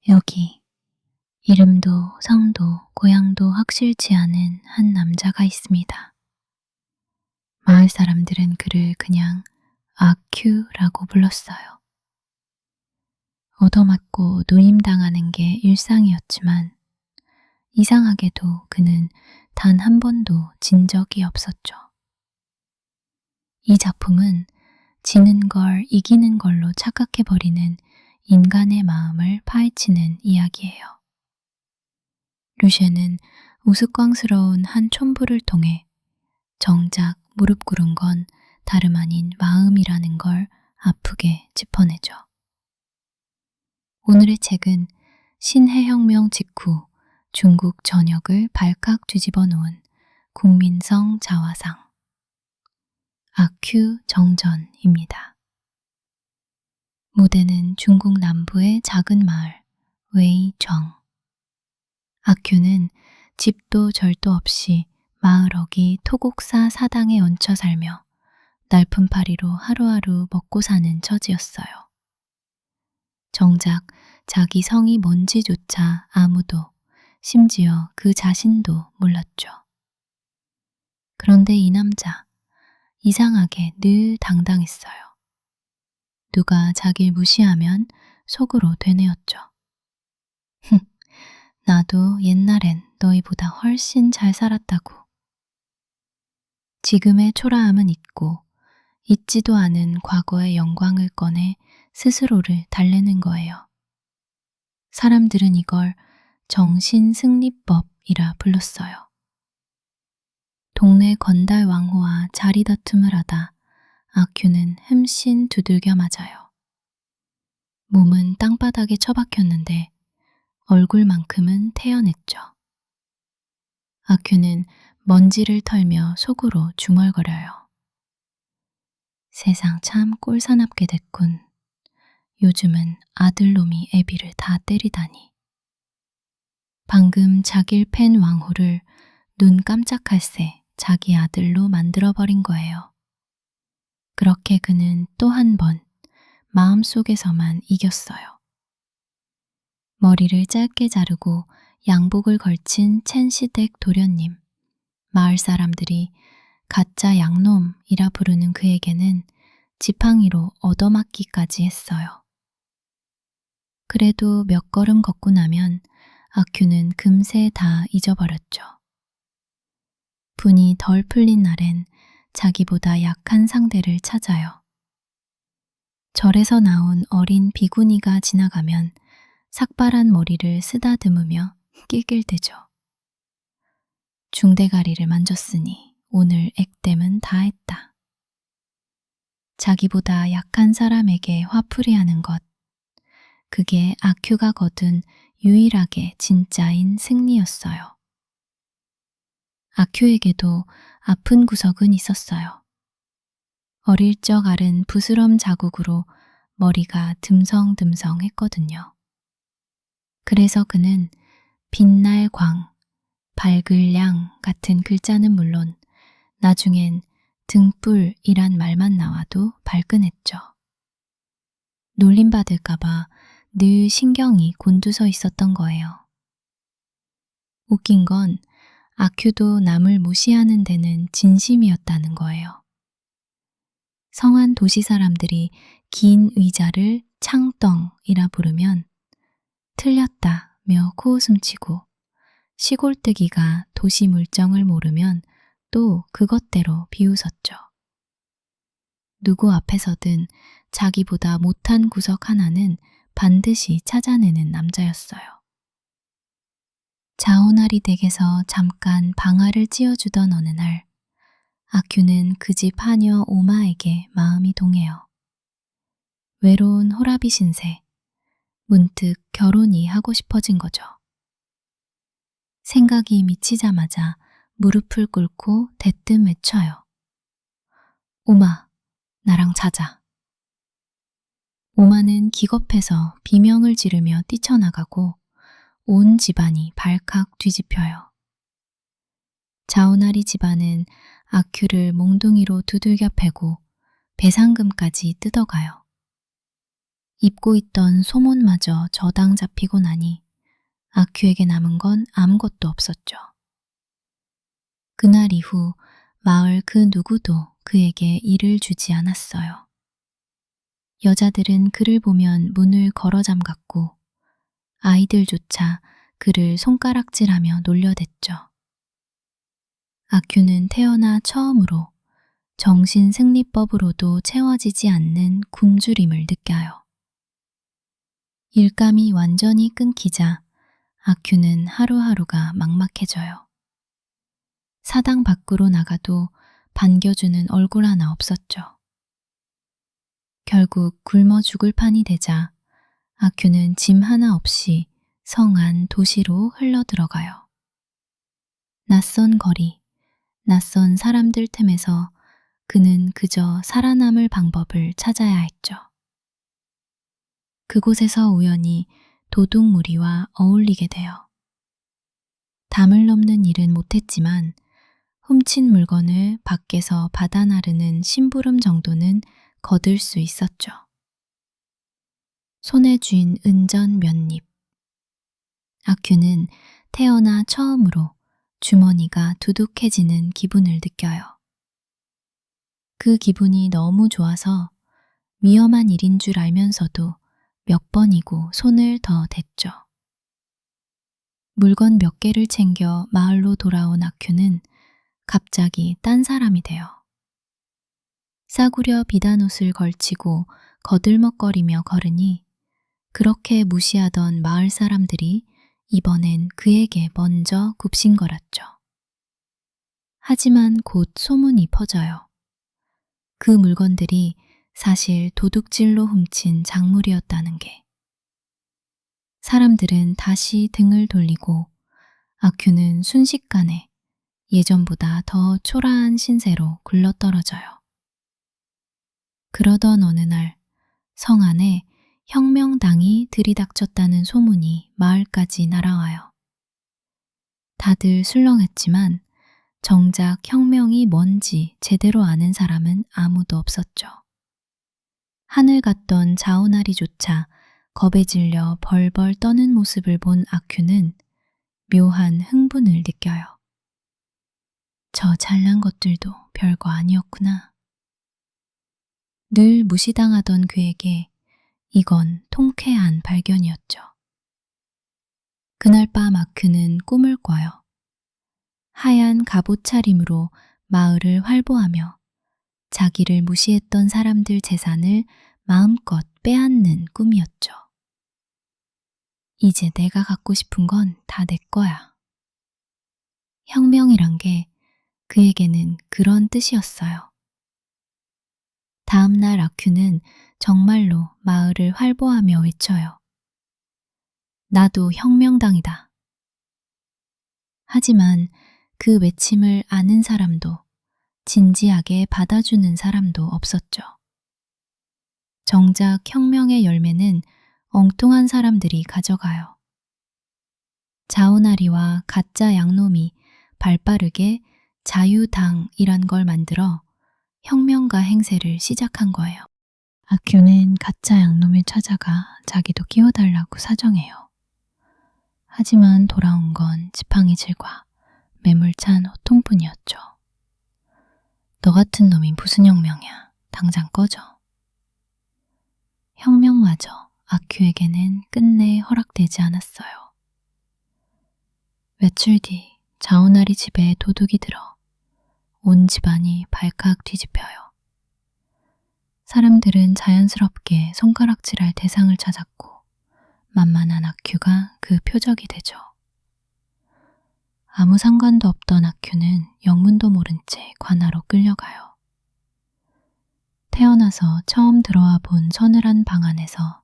여기 이름도 성도 고향도 확실치 않은 한 남자가 있습니다. 마을 사람들은 그를 그냥 아큐라고 불렀어요. 얻어맞고 노임당하는 게 일상이었지만 이상하게도 그는 단 한 번도 진 적이 없었죠. 이 작품은 지는 걸 이기는 걸로 착각해버리는 인간의 마음을 파헤치는 이야기예요. 류셰는 우스꽝스러운 한 촌부를 통해 정작 무릎 꿇은 건 다름 아닌 마음이라는 걸 아프게 짚어내죠. 오늘의 책은 신해혁명 직후 중국 전역을 발칵 뒤집어 놓은 국민성 자화상 아큐 정전입니다. 무대는 중국 남부의 작은 마을 웨이정. 아큐는 집도 절도 없이 마을 어기 토곡사 사당에 얹혀 살며 날품파리로 하루하루 먹고 사는 처지였어요. 정작 자기 성이 뭔지조차 아무도, 심지어 그 자신도 몰랐죠. 그런데 이 남자, 이상하게 늘 당당했어요. 누가 자길 무시하면 속으로 되뇌었죠. 나도 옛날엔 너희보다 훨씬 잘 살았다고. 지금의 초라함은 잊고 잊지도 않은 과거의 영광을 꺼내 스스로를 달래는 거예요. 사람들은 이걸 정신승리법이라 불렀어요. 동네 건달 왕호와 자리다툼을 하다 아큐는 흠씬 두들겨 맞아요. 몸은 땅바닥에 처박혔는데 얼굴만큼은 태어냈죠. 아큐는 먼지를 털며 속으로 중얼거려요. 세상 참 꼴사납게 됐군. 요즘은 아들놈이 애비를 다 때리다니. 방금 자길 팬 왕호를 눈 깜짝할 새 자기 아들로 만들어버린 거예요. 그렇게 그는 또 한 번 마음속에서만 이겼어요. 머리를 짧게 자르고 양복을 걸친 첸시댁 도련님, 마을 사람들이 가짜 양놈이라 부르는 그에게는 지팡이로 얻어맞기까지 했어요. 그래도 몇 걸음 걷고 나면 아큐는 금세 다 잊어버렸죠. 분이 덜 풀린 날엔 자기보다 약한 상대를 찾아요. 절에서 나온 어린 비구니가 지나가면 삭발한 머리를 쓰다듬으며 낄낄대죠. 중대가리를 만졌으니 오늘 액땜은 다 했다. 자기보다 약한 사람에게 화풀이하는 것, 그게 아큐가 거둔 유일하게 진짜인 승리였어요. 아큐에게도 아픈 구석은 있었어요. 어릴 적 앓은 부스럼 자국으로 머리가 듬성듬성했거든요. 그래서 그는 빛날 광, 밝을 양 같은 글자는 물론 나중엔 등불이란 말만 나와도 발끈했죠. 놀림받을까봐 늘 신경이 곤두서 있었던 거예요. 웃긴 건 아큐도 남을 무시하는 데는 진심이었다는 거예요. 성한 도시 사람들이 긴 의자를 창덩이라 부르면 틀렸다며 코웃음치고 시골뜨기가 도시 물정을 모르면 또 그것대로 비웃었죠. 누구 앞에서든 자기보다 못한 구석 하나는 반드시 찾아내는 남자였어요. 자오나리 댁에서 잠깐 방아를 찧어주던 어느 날 아큐는 그 집 하녀 오마에게 마음이 동해요. 외로운 호라비 신세, 문득 결혼이 하고 싶어진 거죠. 생각이 미치자마자 무릎을 꿇고 대뜸 외쳐요. 오마, 나랑 자자. 오마는 기겁해서 비명을 지르며 뛰쳐나가고 온 집안이 발칵 뒤집혀요. 자오나리 집안은 아큐를 몽둥이로 두들겨 패고 배상금까지 뜯어가요. 입고 있던 소문마저 저당 잡히고 나니 아큐에게 남은 건 아무것도 없었죠. 그날 이후 마을 그 누구도 그에게 일을 주지 않았어요. 여자들은 그를 보면 문을 걸어 잠갔고 아이들조차 그를 손가락질하며 놀려댔죠. 아큐는 태어나 처음으로 정신승리법으로도 채워지지 않는 굶주림을 느껴요. 일감이 완전히 끊기자 아큐는 하루하루가 막막해져요. 사당 밖으로 나가도 반겨주는 얼굴 하나 없었죠. 결국 굶어 죽을 판이 되자 아큐는 짐 하나 없이 성 안 도시로 흘러 들어가요. 낯선 거리, 낯선 사람들 틈에서 그는 그저 살아남을 방법을 찾아야 했죠. 그곳에서 우연히 도둑무리와 어울리게 돼요. 담을 넘는 일은 못했지만 훔친 물건을 밖에서 받아 나르는 심부름 정도는 거둘 수 있었죠. 손에 쥔 은전 몇 입. 아큐는 태어나 처음으로 주머니가 두둑해지는 기분을 느껴요. 그 기분이 너무 좋아서 위험한 일인 줄 알면서도 몇 번이고 손을 더 댔죠. 물건 몇 개를 챙겨 마을로 돌아온 아큐는 갑자기 딴 사람이 돼요. 싸구려 비단 옷을 걸치고 거들먹거리며 걸으니 그렇게 무시하던 마을 사람들이 이번엔 그에게 먼저 굽신거렸죠. 하지만 곧 소문이 퍼져요. 그 물건들이 사실 도둑질로 훔친 작물이었다는 게. 사람들은 다시 등을 돌리고 아큐는 순식간에 예전보다 더 초라한 신세로 굴러떨어져요. 그러던 어느 날 성 안에 혁명당이 들이닥쳤다는 소문이 마을까지 날아와요. 다들 술렁했지만 정작 혁명이 뭔지 제대로 아는 사람은 아무도 없었죠. 하늘 갔던 자오나리조차 겁에 질려 벌벌 떠는 모습을 본 아큐는 묘한 흥분을 느껴요. 저 잘난 것들도 별거 아니었구나. 늘 무시당하던 그에게 이건 통쾌한 발견이었죠. 그날 밤 아큐는 꿈을 꿔요. 하얀 갑옷 차림으로 마을을 활보하며 자기를 무시했던 사람들 재산을 마음껏 빼앗는 꿈이었죠. 이제 내가 갖고 싶은 건 다 내 거야. 혁명이란 게 그에게는 그런 뜻이었어요. 다음 날 아큐는 정말로 마을을 활보하며 외쳐요. 나도 혁명당이다. 하지만 그 외침을 아는 사람도 진지하게 받아주는 사람도 없었죠. 정작 혁명의 열매는 엉뚱한 사람들이 가져가요. 자오나리와 가짜 양놈이 발빠르게 자유당이란 걸 만들어 혁명가 행세를 시작한 거예요. 아큐는 가짜 양놈을 찾아가 자기도 끼워달라고 사정해요. 하지만 돌아온 건 지팡이질과 매몰찬 호통뿐이었죠. 너 같은 놈이 무슨 혁명이야. 당장 꺼져. 혁명마저 아큐에게는 끝내 허락되지 않았어요. 며칠 뒤 자오나리 집에 도둑이 들어 온 집안이 발칵 뒤집혀요. 사람들은 자연스럽게 손가락질할 대상을 찾았고 만만한 아큐가 그 표적이 되죠. 아무 상관도 없던 아큐는 영문도 모른 채 관아로 끌려가요. 태어나서 처음 들어와 본 서늘한 방 안에서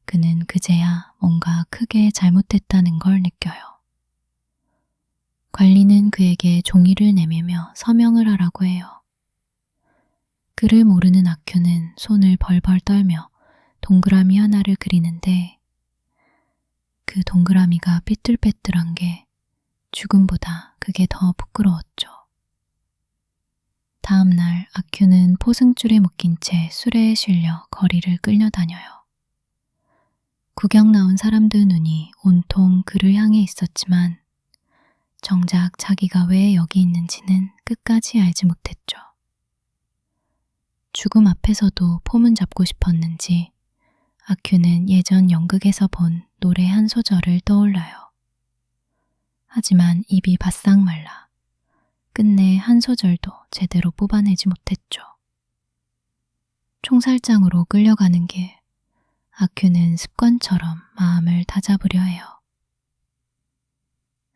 그는 그제야 뭔가 크게 잘못됐다는 걸 느껴요. 관리는 그에게 종이를 내밀며 서명을 하라고 해요. 글을 모르는 아큐는 손을 벌벌 떨며 동그라미 하나를 그리는데 그 동그라미가 삐뚤빼뚤한 게 죽음보다 그게 더 부끄러웠죠. 다음 날 아큐는 포승줄에 묶인 채 수레에 실려 거리를 끌려다녀요. 구경 나온 사람들 눈이 온통 그를 향해 있었지만 정작 자기가 왜 여기 있는지는 끝까지 알지 못했죠. 죽음 앞에서도 폼은 잡고 싶었는지 아큐는 예전 연극에서 본 노래 한 소절을 떠올라요. 하지만 입이 바싹 말라 끝내 한 소절도 제대로 뽑아내지 못했죠. 총살장으로 끌려가는 길, 아큐는 습관처럼 마음을 다잡으려 해요.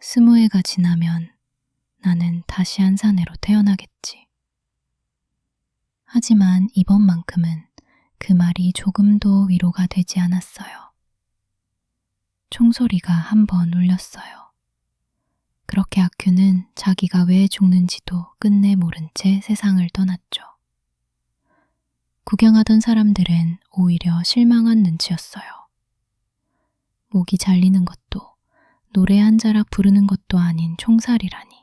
20해가 지나면 나는 다시 한 사내로 태어나겠지. 하지만 이번만큼은 그 말이 조금도 위로가 되지 않았어요. 총소리가 한 번 울렸어요. 그렇게 아큐는 자기가 왜 죽는지도 끝내 모른 채 세상을 떠났죠. 구경하던 사람들은 오히려 실망한 눈치였어요. 목이 잘리는 것도 노래 한 자락 부르는 것도 아닌 총살이라니.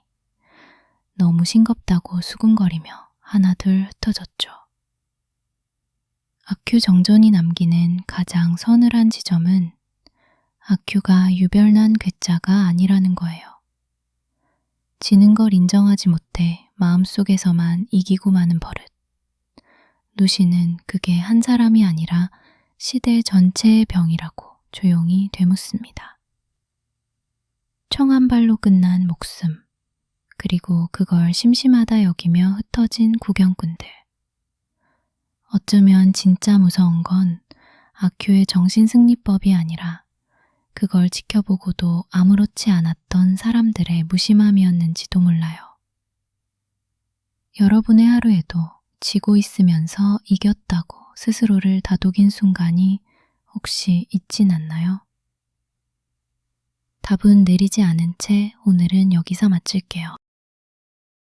너무 싱겁다고 수군거리며 하나둘 흩어졌죠. 아큐 정전이 남기는 가장 서늘한 지점은 아큐가 유별난 괴짜가 아니라는 거예요. 지는 걸 인정하지 못해 마음속에서만 이기고 마는 버릇. 누시는 그게 한 사람이 아니라 시대 전체의 병이라고 조용히 되묻습니다. 청 한 발로 끝난 목숨, 그리고 그걸 심심하다 여기며 흩어진 구경꾼들. 어쩌면 진짜 무서운 건 아큐의 정신승리법이 아니라 그걸 지켜보고도 아무렇지 않았던 사람들의 무심함이었는지도 몰라요. 여러분의 하루에도 지고 있으면서 이겼다고 스스로를 다독인 순간이 혹시 있진 않나요? 답은 내리지 않은 채 오늘은 여기서 마칠게요.